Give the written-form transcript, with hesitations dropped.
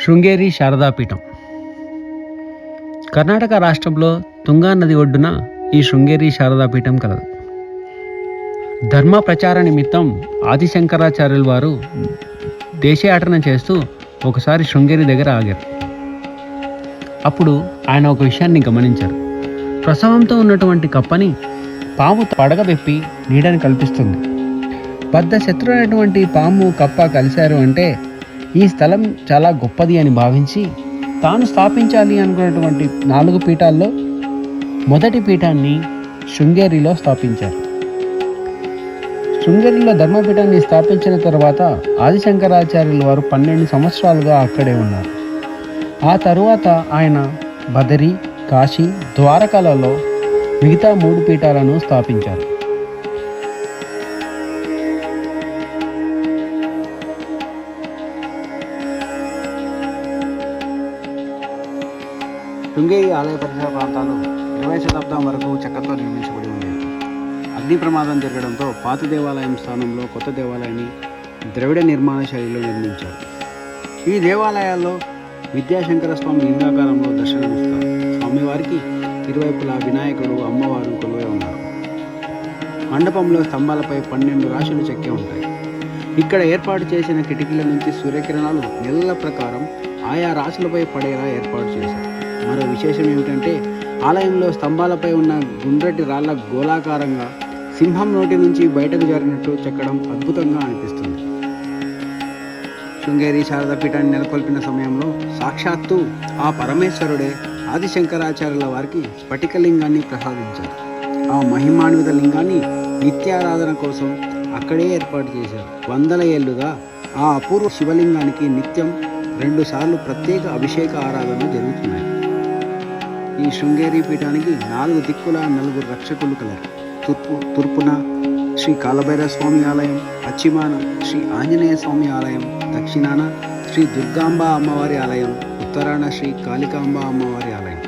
శృంగేరి శారదాపీఠం కర్ణాటక రాష్ట్రంలో తుంగా నది ఒడ్డున ఈ శృంగేరి శారదాపీఠం కలదు. ధర్మ ప్రచార నిమిత్తం ఆదిశంకరాచార్యుల వారు దేశయాటన చేస్తూ ఒకసారి శృంగేరి దగ్గర ఆగారు. అప్పుడు ఆయన ఒక విషయాన్ని గమనించారు. ప్రసవంతో ఉన్నటువంటి కప్పని పాము పడగబెప్పి నీడని కల్పిస్తుంది. పెద్ద శత్రువైనటువంటి పాము కప్ప కలిశారు అంటే ఈ స్థలం చాలా గొప్పది అని భావించి తాను స్థాపించాలి అనుకున్నటువంటి 4 పీఠాల్లో మొదటి పీఠాన్ని శృంగేరిలో స్థాపించారు. శృంగేరిలో ధర్మపీఠాన్ని స్థాపించిన తర్వాత ఆదిశంకరాచార్యుల వారు 12 సంవత్సరాలుగా అక్కడే ఉన్నారు. ఆ తరువాత ఆయన బదరి, కాశీ, ద్వారకాలలో మిగతా 3 పీఠాలను స్థాపించారు. శృంగేరి ఆలయ పరిసర ప్రాంతాలు 20వ శతాబ్దం వరకు చెక్కతో నిర్మించబడి ఉండేవి. అగ్ని ప్రమాదం జరగడంతో పాత దేవాలయం స్థానంలో కొత్త దేవాలయాన్ని ద్రవిడ నిర్మాణ శైలిలో నిర్మించారు. ఈ దేవాలయాల్లో విద్యాశంకర స్వామి లింగాకారంలో దర్శనమిస్తారు. స్వామివారికి ఇరువైపులా వినాయకుడు, అమ్మవారు కొలువై ఉన్నారు. మండపంలో స్తంభాలపై 12 రాశులు చెక్కే ఉంటాయి. ఇక్కడ ఏర్పాటు చేసిన కిటికీల నుంచి సూర్యకిరణాలు నెలల ప్రకారం ఆయా రాశులపై పడేలా ఏర్పాటు చేశారు. మరో విశేషం ఏమిటంటే ఆలయంలో స్తంభాలపై ఉన్న గుండ్రటి రాళ్ల గోళాకారంగా సింహం నోటి నుంచి బయటకు జారినట్టు చెక్కడం అద్భుతంగా అనిపిస్తుంది. శృంగేరి శారదాపీఠాన్ని నెలకొల్పిన సమయంలో సాక్షాత్తు ఆ పరమేశ్వరుడే ఆదిశంకరాచార్యుల వారికి స్ఫటికలింగాన్ని ప్రసాదించారు. ఆ మహిమాన్విత లింగాన్ని నిత్యారాధన కోసం అక్కడే ఏర్పాటు చేశారు. వందల ఏళ్లుగా ఆ అపూర్వ శివలింగానికి నిత్యం 2 సార్లు ప్రత్యేక అభిషేక ఆరాధన జరుగుతున్నాయి. ఈ శృంగేరి పీఠానికి 4 దిక్కుల 4 రక్షకులు కలరు. తూర్పున శ్రీ కాలభైరవ స్వామి ఆలయం, పశ్చిమాన శ్రీ ఆంజనేయ స్వామి ఆలయం, దక్షిణాన శ్రీ దుర్గాంబ అమ్మవారి ఆలయం, ఉత్తరాన శ్రీ కాళికాంబ అమ్మవారి ఆలయం.